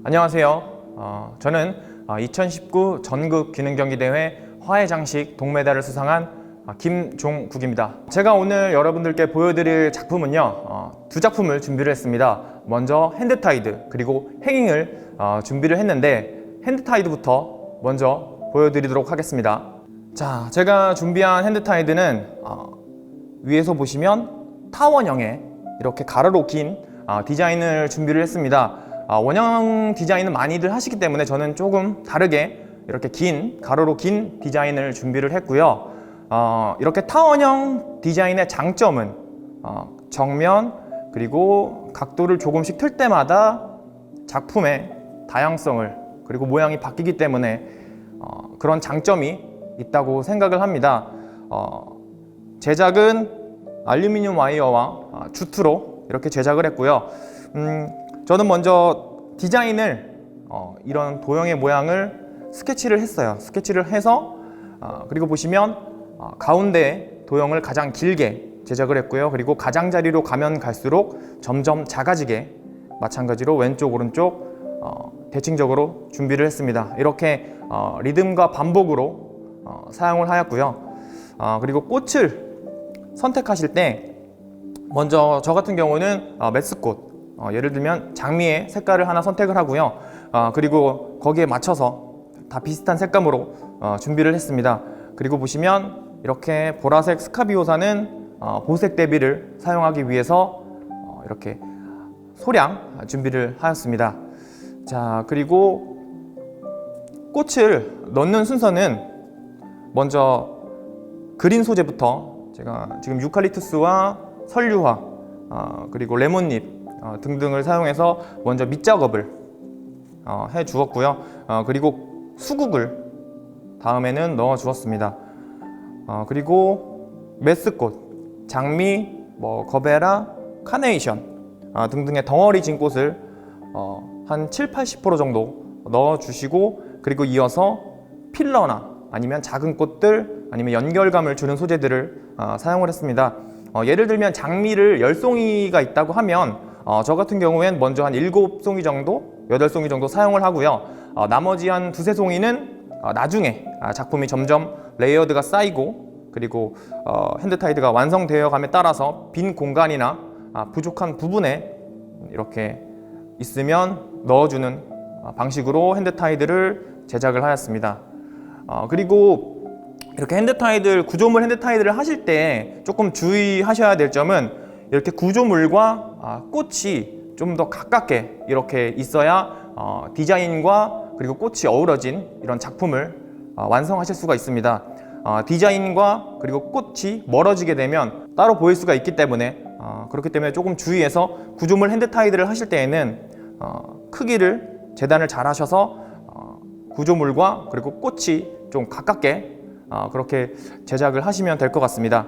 안녕하세요. 저는 2019 전국 기능경기대회 화해장식 동메달을 수상한 김종국입니다. 제가 오늘 여러분들께 보여드릴 작품은요, 두 작품을 준비를 했습니다. 먼저 핸드타이드 그리고 행잉을 준비를 했는데 핸드타이드부터 먼저 보여드리도록 하겠습니다. 자, 제가 준비한 핸드타이드는 위에서 보시면 타원형의 이렇게 가로로 긴 디자인을 준비를 했습니다. 원형 디자인은 많이들 하시기 때문에 저는 조금 다르게 이렇게 긴 가로로 긴 디자인을 준비를 했고요. 이렇게 타원형 디자인의 장점은 정면 그리고 각도를 조금씩 틀 때마다 작품의 다양성을 그리고 모양이 바뀌기 때문에 그런 장점이 있다고 생각을 합니다. 제작은 알루미늄 와이어와 주트로 이렇게 제작을 했고요. 저는 먼저 디자인을 이런 도형의 모양을 스케치를 했어요. 스케치를 해서 그리고 보시면 가운데 도형을 가장 길게 제작을 했고요. 그리고 가장자리로 가면 갈수록 점점 작아지게 마찬가지로 왼쪽 오른쪽 대칭적으로 준비를 했습니다. 이렇게 리듬과 반복으로 사용을 하였고요. 그리고 꽃을 선택하실 때 먼저 저 같은 경우는 메스꽃, 예를 들면 장미의 색깔을 하나 선택을 하고요. 그리고 거기에 맞춰서 다 비슷한 색감으로 준비를 했습니다. 그리고 보시면 이렇게 보라색 스카비오사는 보색 대비를 사용하기 위해서 이렇게 소량 준비를 하였습니다. 자, 그리고 꽃을 넣는 순서는 먼저 그린 소재부터 제가 지금 유칼립투스와 설류화 그리고 레몬잎 등등을 사용해서 먼저 밑작업을 해 주었고요. 그리고 수국을 다음에는 넣어 주었습니다. 그리고 메스꽃, 장미, 거베라, 카네이션 등등의 덩어리 진 꽃을 한 7~80% 정도 넣어 주시고, 그리고 이어서 필러나 아니면 작은 꽃들 아니면 연결감을 주는 소재들을 사용을 했습니다. 예를 들면 장미를 10송이가 있다고 하면 저 같은 경우엔 먼저 한 7송이 정도, 8송이 정도 사용을 하고요. 나머지 한 2~3송이는 나중에 작품이 점점 레이어드가 쌓이고 그리고 핸드타이드가 완성되어 감에 따라서 빈 공간이나 부족한 부분에 이렇게 있으면 넣어주는 방식으로 핸드타이드를 제작을 하였습니다. 그리고 이렇게 구조물 핸드타이드를 하실 때 조금 주의하셔야 될 점은 이렇게 구조물과 꽃이 좀 더 가깝게 이렇게 있어야 디자인과 그리고 꽃이 어우러진 이런 작품을 완성하실 수가 있습니다. 디자인과 그리고 꽃이 멀어지게 되면 따로 보일 수가 있기 때문에 그렇기 때문에 조금 주의해서 구조물 핸드타이드를 하실 때에는 크기를 재단을 잘 하셔서 구조물과 그리고 꽃이 좀 가깝게 그렇게 제작을 하시면 될 것 같습니다.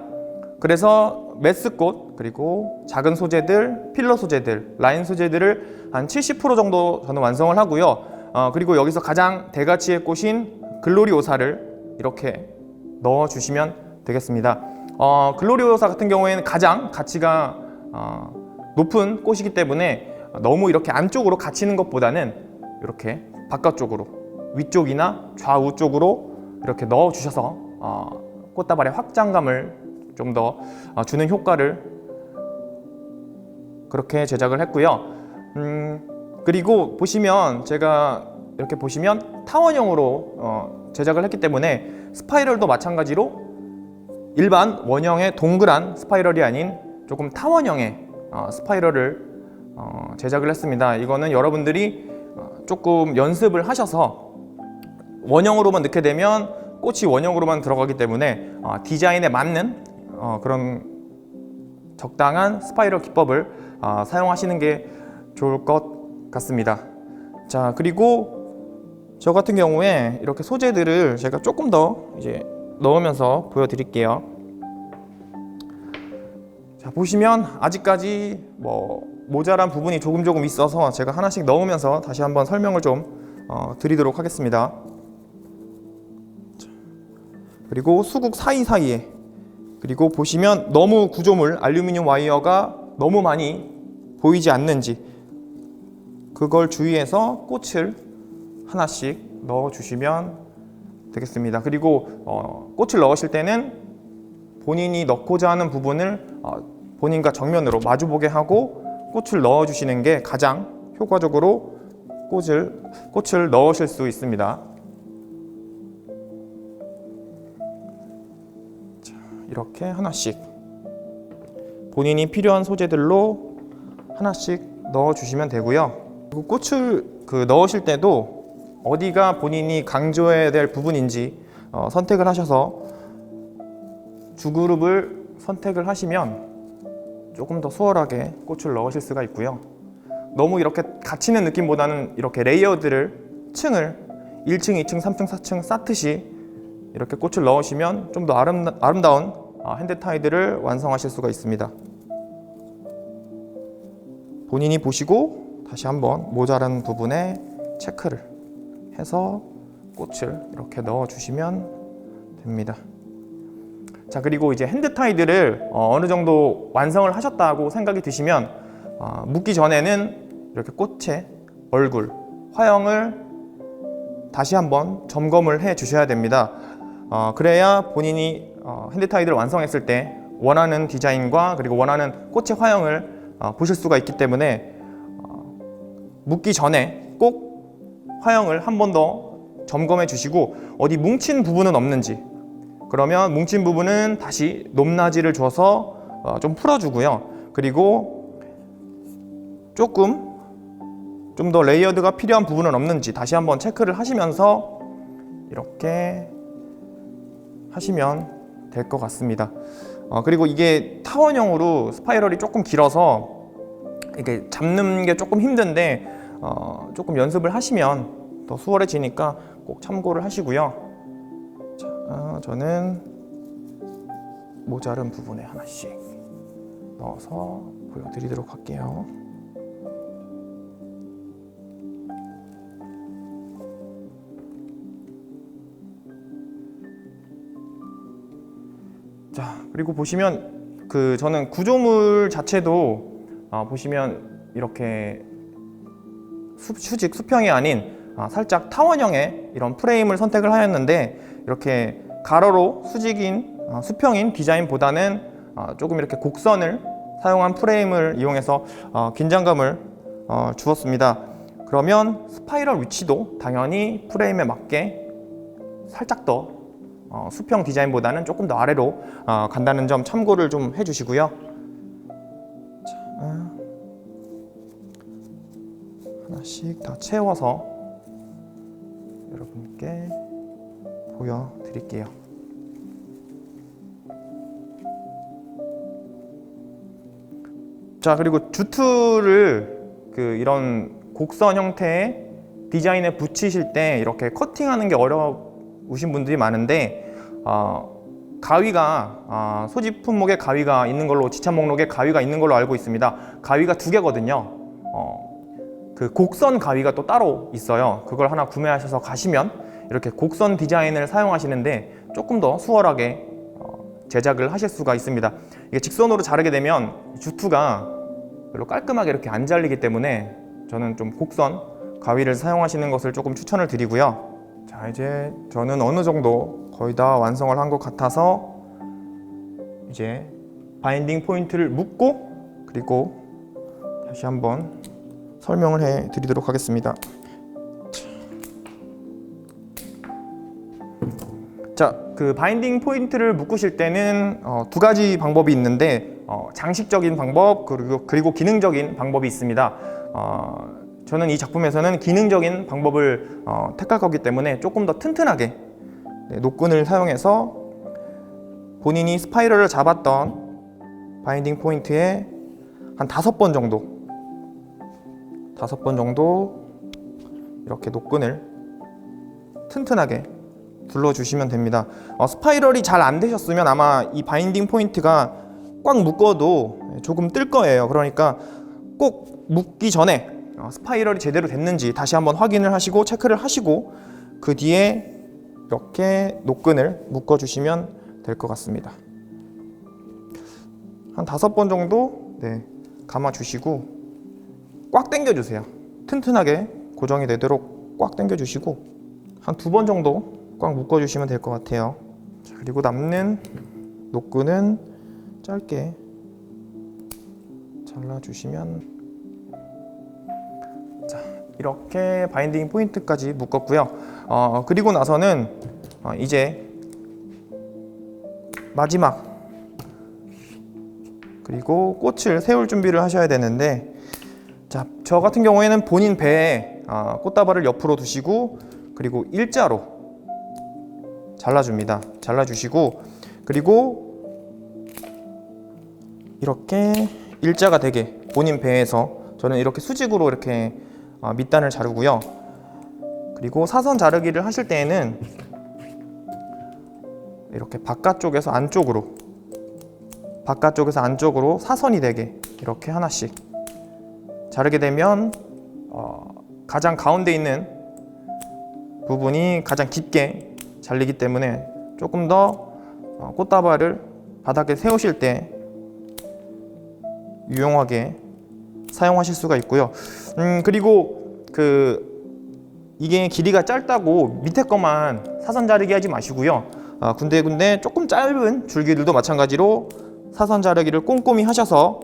그래서 메스꽃 그리고 작은 소재들, 필러 소재들, 라인 소재들을 한 70% 정도 저는 완성을 하고요. 그리고 여기서 가장 대가치의 꽃인 글로리오사를 이렇게 넣어 주시면 되겠습니다. 글로리오사 같은 경우에는 가장 가치가 높은 꽃이기 때문에 너무 이렇게 안쪽으로 갇히는 것보다는 이렇게 바깥쪽으로, 위쪽이나 좌우 쪽으로 이렇게 넣어 주셔서 꽃다발의 확장감을 좀 더 주는 효과를 그렇게 제작을 했고요. 그리고 보시면 제가 이렇게 보시면 타원형으로 제작을 했기 때문에 스파이럴도 마찬가지로 일반 원형의 동그란 스파이럴이 아닌 조금 타원형의 스파이럴을 제작을 했습니다. 이거는 여러분들이 조금 연습을 하셔서 원형으로만 넣게 되면 꽃이 원형으로만 들어가기 때문에 디자인에 맞는 그런 적당한 스파이럴 기법을 사용하시는 게 좋을 것 같습니다. 자, 그리고 저 같은 경우에 이렇게 소재들을 제가 조금 더 이제 넣으면서 보여드릴게요. 자, 보시면 아직까지 모자란 부분이 조금 있어서 제가 하나씩 넣으면서 다시 한번 설명을 좀 드리도록 하겠습니다. 그리고 수국 사이사이에, 그리고 보시면 너무 구조물 알루미늄 와이어가 너무 많이 보이지 않는지 그걸 주위에서 꽃을 하나씩 넣어 주시면 되겠습니다. 그리고 꽃을 넣으실 때는 본인이 넣고자 하는 부분을 본인과 정면으로 마주보게 하고 꽃을 넣어 주시는 게 가장 효과적으로 꽃을 넣으실 수 있습니다. 자, 이렇게 하나씩 본인이 필요한 소재들로 하나씩 넣어 주시면 되고요. 그리고 꽃을 넣으실 때도 어디가 본인이 강조해야 될 부분인지 선택을 하셔서 주그룹을 선택을 하시면 조금 더 수월하게 꽃을 넣으실 수가 있고요. 너무 이렇게 갇히는 느낌보다는 이렇게 레이어드를 층을 1층, 2층, 3층, 4층 쌓듯이 이렇게 꽃을 넣으시면 좀 더 아름다운 핸드타이드를 완성하실 수가 있습니다. 본인이 보시고 다시 한번 모자란 부분에 체크를 해서 꽃을 이렇게 넣어 주시면 됩니다. 자, 그리고 이제 핸드타이드를 어느 정도 완성을 하셨다고 생각이 드시면 묶기 전에는 이렇게 꽃의 얼굴, 화형을 다시 한번 점검을 해 주셔야 됩니다. 그래야 본인이 핸드타이드를 완성했을 때 원하는 디자인과 그리고 원하는 꽃의 화형을 보실 수가 있기 때문에 묶기 전에 꼭 화형을 한 번 더 점검해 주시고 어디 뭉친 부분은 없는지, 그러면 뭉친 부분은 다시 높낮이를 줘서 좀 풀어주고요. 그리고 조금 좀 더 레이어드가 필요한 부분은 없는지 다시 한번 체크를 하시면서 이렇게 하시면 될 것 같습니다. 그리고 이게 타원형으로 스파이럴이 조금 길어서 이렇게 잡는 게 조금 힘든데 조금 연습을 하시면 더 수월해지니까 꼭 참고를 하시고요. 자, 저는 모자른 부분에 하나씩 넣어서 보여드리도록 할게요. 자, 그리고 보시면 저는 구조물 자체도 보시면 이렇게 수평이 아닌 살짝 타원형의 이런 프레임을 선택을 하였는데, 이렇게 가로로 수평인 디자인보다는 조금 이렇게 곡선을 사용한 프레임을 이용해서 긴장감을 주었습니다. 그러면 스파이럴 위치도 당연히 프레임에 맞게 살짝 더 수평 디자인보다는 조금 더 아래로 간다는 점 참고를 좀 해주시고요. 자, 하나씩 다 채워서 여러분께 보여드릴게요. 자, 그리고 주트를 이런 곡선 형태의 디자인에 붙이실 때 이렇게 커팅하는 게 어려우신 분들이 많은데, 가위가 소집 품목에 가위가 있는 걸로, 지참 목록에 가위가 있는 걸로 알고 있습니다. 가위가 2개거든요. 그 곡선 가위가 또 따로 있어요. 그걸 하나 구매하셔서 가시면 이렇게 곡선 디자인을 사용하시는데 조금 더 수월하게 제작을 하실 수가 있습니다. 이게 직선으로 자르게 되면 주투가 별로 깔끔하게 이렇게 안 잘리기 때문에 저는 좀 곡선 가위를 사용하시는 것을 조금 추천을 드리고요. 자, 이제 저는 어느 정도 거의 다 완성을 한 것 같아서 이제 바인딩 포인트를 묶고 그리고 다시 한번 설명을 해 드리도록 하겠습니다. 자, 바인딩 포인트를 묶으실 때는 두 가지 방법이 있는데 장식적인 방법 그리고 기능적인 방법이 있습니다. 저는 이 작품에서는 기능적인 방법을 택할 거기 때문에 조금 더 튼튼하게 노끈을 사용해서 본인이 스파이럴을 잡았던 바인딩 포인트에 한 5번 정도 이렇게 노끈을 튼튼하게 둘러주시면 됩니다. 스파이럴이 잘 안 되셨으면 아마 이 바인딩 포인트가 꽉 묶어도 조금 뜰 거예요. 그러니까 꼭 묶기 전에 스파이럴이 제대로 됐는지 다시 한번 확인을 하시고 체크를 하시고 그 뒤에 이렇게 노끈을 묶어주시면 될 것 같습니다. 한 5번 정도 감아주시고 꽉 당겨주세요. 튼튼하게 고정이 되도록 꽉 당겨 주시고 한 2번 정도 꽉 묶어 주시면 될 것 같아요. 자, 그리고 남는 노끈은 짧게 잘라 주시면, 자, 이렇게 바인딩 포인트까지 묶었고요. 그리고 나서는 이제 마지막, 그리고 꽃을 세울 준비를 하셔야 되는데, 자, 저 같은 경우에는 본인 배에 꽃다발을 옆으로 두시고, 그리고 일자로 잘라줍니다. 잘라주시고, 그리고 이렇게 일자가 되게 본인 배에서, 저는 이렇게 수직으로 이렇게 밑단을 자르고요. 그리고 사선 자르기를 하실 때에는 이렇게 바깥쪽에서 안쪽으로 사선이 되게 이렇게 하나씩 자르게 되면 가장 가운데 있는 부분이 가장 깊게 잘리기 때문에 조금 더 꽃다발을 바닥에 세우실 때 유용하게 사용하실 수가 있고요. 그리고 이게 길이가 짧다고 밑에 것만 사선 자르기 하지 마시고요. 군데군데 조금 짧은 줄기들도 마찬가지로 사선 자르기를 꼼꼼히 하셔서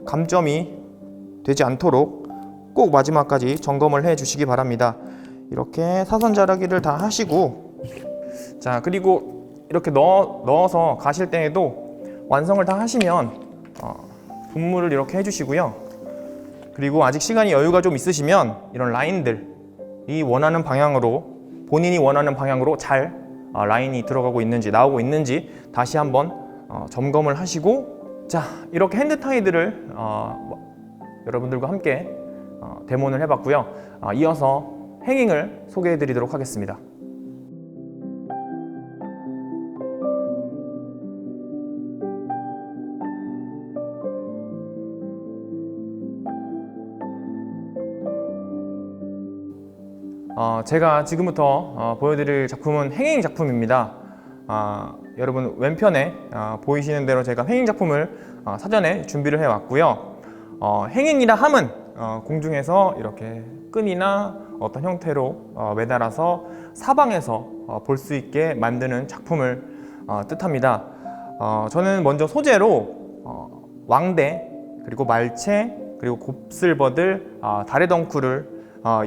감점이 되지 않도록 꼭 마지막까지 점검을 해 주시기 바랍니다. 이렇게 사선 자르기를 다 하시고, 자, 그리고 이렇게 넣어서 가실 때에도 완성을 다 하시면 분무를 이렇게 해주시고요. 그리고 아직 시간이 여유가 좀 있으시면 이런 라인들이 본인이 원하는 방향으로 잘 라인이 들어가고 있는지 나오고 있는지 다시 한번 점검을 하시고, 자, 이렇게 핸드타이드를 여러분들과 함께 데모를 해봤고요. 이어서 행잉을 소개해 드리도록 하겠습니다. 제가 지금부터 보여드릴 작품은 행잉 작품입니다. 여러분 왼편에 보이시는 대로 제가 행잉 작품을 사전에 준비를 해왔고요. 행잉이라 함은 공중에서 이렇게 끈이나 어떤 형태로 매달아서 사방에서 볼 수 있게 만드는 작품을 뜻합니다. 저는 먼저 소재로 왕대, 그리고 말채, 그리고 곱슬버들, 다래덩쿨을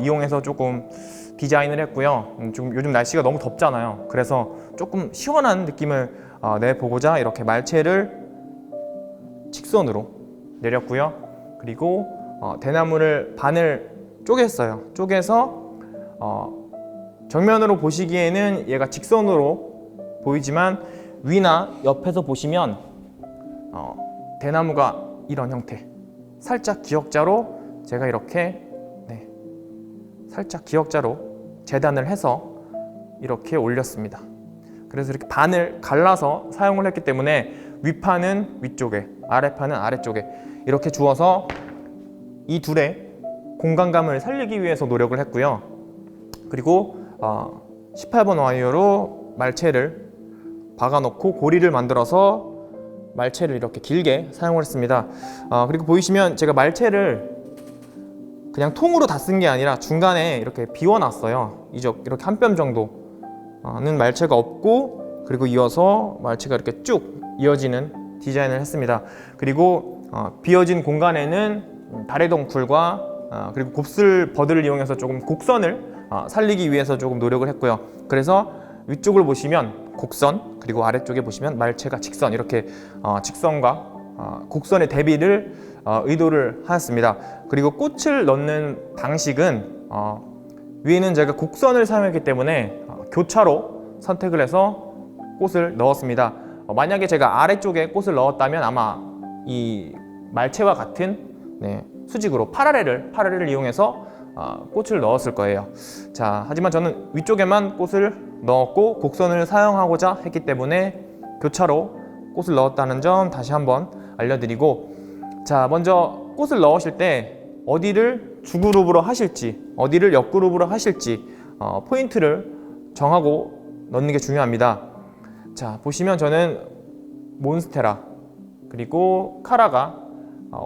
이용해서 조금 디자인을 했고요. 좀 요즘 날씨가 너무 덥잖아요. 그래서 조금 시원한 느낌을 내보고자 이렇게 말채를 직선으로 내렸고요. 그리고 대나무를 반을 쪼갰어요. 쪼개서 정면으로 보시기에는 얘가 직선으로 보이지만 위나 옆에서 보시면 대나무가 이런 형태, 살짝 기역자로 제가 이렇게 살짝 기역자로 재단을 해서 이렇게 올렸습니다. 그래서 이렇게 반을 갈라서 사용을 했기 때문에 위판은 위쪽에, 아래판은 아래쪽에 이렇게 주어서 이 둘의 공간감을 살리기 위해서 노력을 했고요. 그리고 18번 와이어로 말채를 박아놓고 고리를 만들어서 말채를 이렇게 길게 사용을 했습니다. 그리고 보이시면 제가 말채를 그냥 통으로 다 쓴 게 아니라 중간에 이렇게 비워놨어요. 이렇게 한 뼘 정도는 말채가 없고, 그리고 이어서 말채가 이렇게 쭉 이어지는 디자인을 했습니다. 그리고 비어진 공간에는 다래덩쿨과 그리고 곱슬버드를 이용해서 조금 곡선을 살리기 위해서 조금 노력을 했고요. 그래서 위쪽을 보시면 곡선, 그리고 아래쪽에 보시면 말채가 직선, 이렇게 직선과 곡선의 대비를 의도를 하였습니다. 그리고 꽃을 넣는 방식은 위에는 제가 곡선을 사용했기 때문에 교차로 선택을 해서 꽃을 넣었습니다. 만약에 제가 아래쪽에 꽃을 넣었다면 아마 이 말채와 같은 수직으로 파라렐을 이용해서 꽃을 넣었을 거예요. 자, 하지만 저는 위쪽에만 꽃을 넣었고 곡선을 사용하고자 했기 때문에 교차로 꽃을 넣었다는 점 다시 한번 알려드리고, 자, 먼저 꽃을 넣으실 때 어디를 주그룹으로 하실지, 어디를 옆그룹으로 하실지 포인트를 정하고 넣는 게 중요합니다. 자, 보시면 저는 몬스테라 그리고 카라가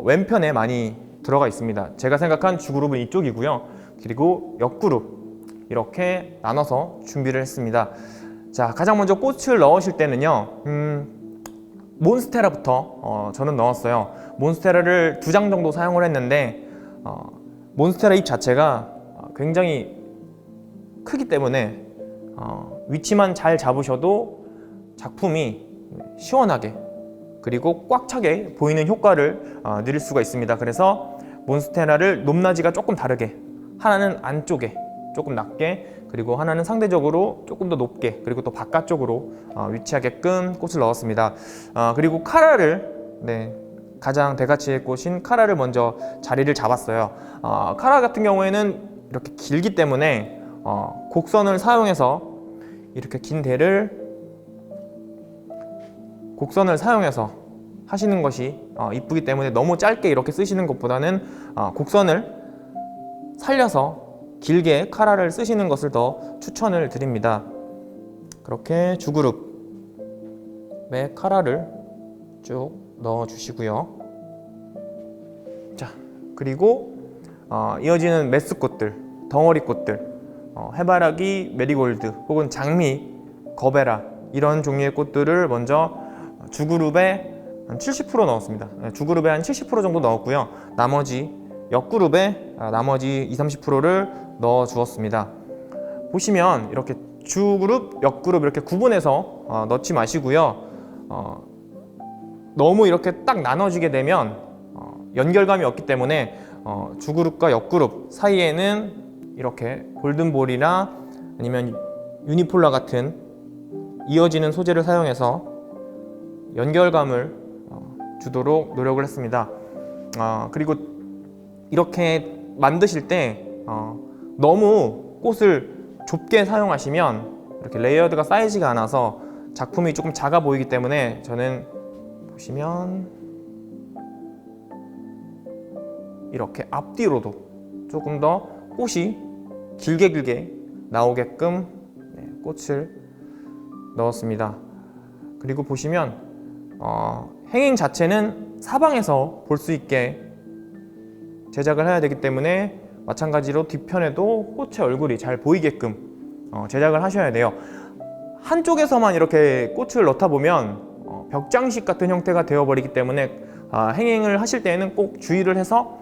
왼편에 많이 들어가 있습니다. 제가 생각한 주그룹은 이쪽이고요. 그리고 옆그룹 이렇게 나눠서 준비를 했습니다. 자, 가장 먼저 꽃을 넣으실 때는요, 몬스테라부터 저는 넣었어요. 몬스테라를 2장 정도 사용을 했는데 몬스테라 잎 자체가 굉장히 크기 때문에 위치만 잘 잡으셔도 작품이 시원하게 그리고 꽉 차게 보이는 효과를 누릴 수가 있습니다. 그래서 몬스테라를 높낮이가 조금 다르게, 하나는 안쪽에 조금 낮게, 그리고 하나는 상대적으로 조금 더 높게, 그리고 또 바깥쪽으로 위치하게끔 꽃을 넣었습니다. 그리고 카라를, 가장 대가치의 꽃인 카라를 먼저 자리를 잡았어요. 카라 같은 경우에는 이렇게 길기 때문에 곡선을 사용해서 이렇게 긴 대를 곡선을 사용해서 하시는 것이 이쁘기 때문에 너무 짧게 이렇게 쓰시는 것보다는 곡선을 살려서 길게 카라를 쓰시는 것을 더 추천을 드립니다. 그렇게 주그룹에 카라를 쭉 넣어 주시고요. 자, 그리고 이어지는 메스꽃들, 덩어리꽃들, 해바라기, 메리골드 혹은 장미, 거베라 이런 종류의 꽃들을 먼저 주그룹에 한 70% 넣었습니다. 주그룹에 한 70% 정도 넣었고요. 나머지 옆그룹에 나머지 20-30%를 넣어 주었습니다. 보시면 이렇게 주그룹, 옆그룹 이렇게 구분해서 넣지 마시고요. 너무 이렇게 딱 나눠지게 되면 연결감이 없기 때문에 주그룹과 옆그룹 사이에는 이렇게 골든볼이나 아니면 유니폴라 같은 이어지는 소재를 사용해서 연결감을 주도록 노력을 했습니다. 그리고 이렇게 만드실 때 너무 꽃을 좁게 사용하시면 이렇게 레이어드가 쌓이지가 않아서 작품이 조금 작아 보이기 때문에 저는 보시면 이렇게 앞뒤로도 조금 더 꽃이 길게 나오게끔 꽃을 넣었습니다. 그리고 보시면 행잉 자체는 사방에서 볼 수 있게 제작을 해야 되기 때문에 마찬가지로 뒤편에도 꽃의 얼굴이 잘 보이게끔 제작을 하셔야 돼요. 한쪽에서만 이렇게 꽃을 넣다 보면 벽장식 같은 형태가 되어버리기 때문에 행잉을 하실 때에는 꼭 주의를 해서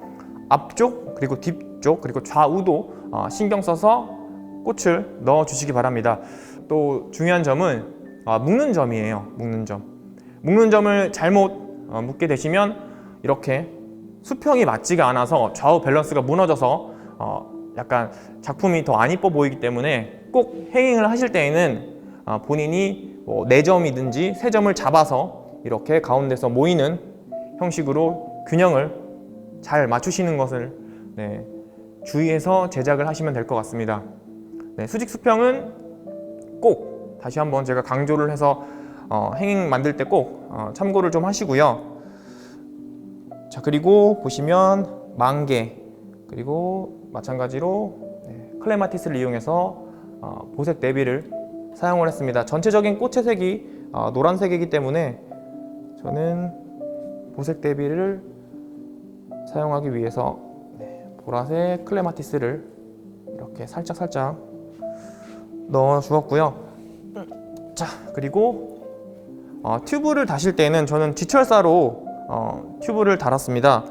앞쪽 그리고 뒤쪽 그리고 좌우도 신경 써서 꽃을 넣어 주시기 바랍니다. 또 중요한 점은 묶는 점이에요. 묶는 점을 잘못 묶게 되시면 이렇게 수평이 맞지가 않아서 좌우 밸런스가 무너져서 약간 작품이 더 안 이뻐 보이기 때문에 꼭 행잉을 하실 때에는 본인이 4점이든지 3점을 잡아서 이렇게 가운데서 모이는 형식으로 균형을 잘 맞추시는 것을 주의해서 제작을 하시면 될 것 같습니다. 수직 수평은 꼭 다시 한번 제가 강조를 해서 행잉 만들 때 꼭 참고를 좀 하시고요. 자, 그리고 보시면 만개 그리고 마찬가지로 클레마티스를 이용해서 보색 대비를 사용을 했습니다. 전체적인 꽃의 색이 노란색이기 때문에 저는 보색 대비를 사용하기 위해서 보라색 클레마티스를 이렇게 살짝 넣어 주었고요. 자, 그리고 튜브를 다실 때는 저는 지철사로 튜브를 달았습니다.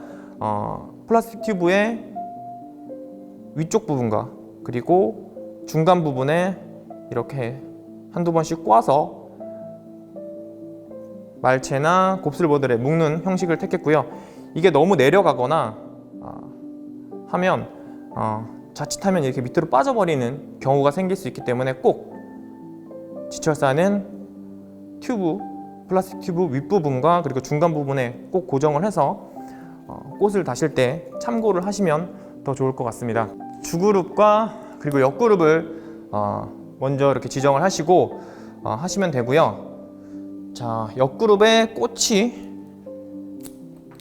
플라스틱 튜브의 위쪽 부분과 그리고 중간 부분에 이렇게 한두 번씩 꽈서 말채나 곱슬보들에 묶는 형식을 택했고요. 이게 너무 내려가거나 하면 자칫하면 이렇게 밑으로 빠져버리는 경우가 생길 수 있기 때문에 꼭 지철사는 플라스틱 튜브 윗부분과 그리고 중간 부분에 꼭 고정을 해서 꽃을 다실 때 참고를 하시면 더 좋을 것 같습니다. 주그룹과 그리고 옆그룹을 먼저 이렇게 지정을 하시고 하시면 되고요. 자, 옆그룹에 꽃이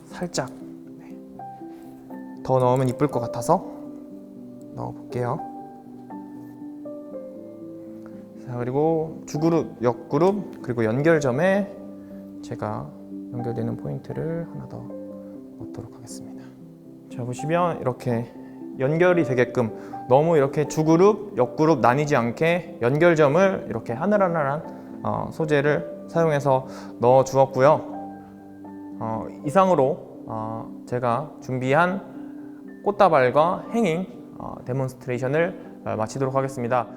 살짝 더 넣으면 이쁠 것 같아서 넣어 볼게요. 자, 그리고 주그룹, 옆그룹, 그리고 연결점에 제가 연결되는 포인트를 하나 더 넣도록 하겠습니다. 자, 보시면 이렇게 연결이 되게끔 너무 이렇게 주그룹, 옆그룹 나뉘지 않게 연결점을 이렇게 하늘하늘한 소재를 사용해서 넣어 주었고요. 이상으로 제가 준비한 꽃다발과 행잉 데몬스트레이션을 마치도록 하겠습니다.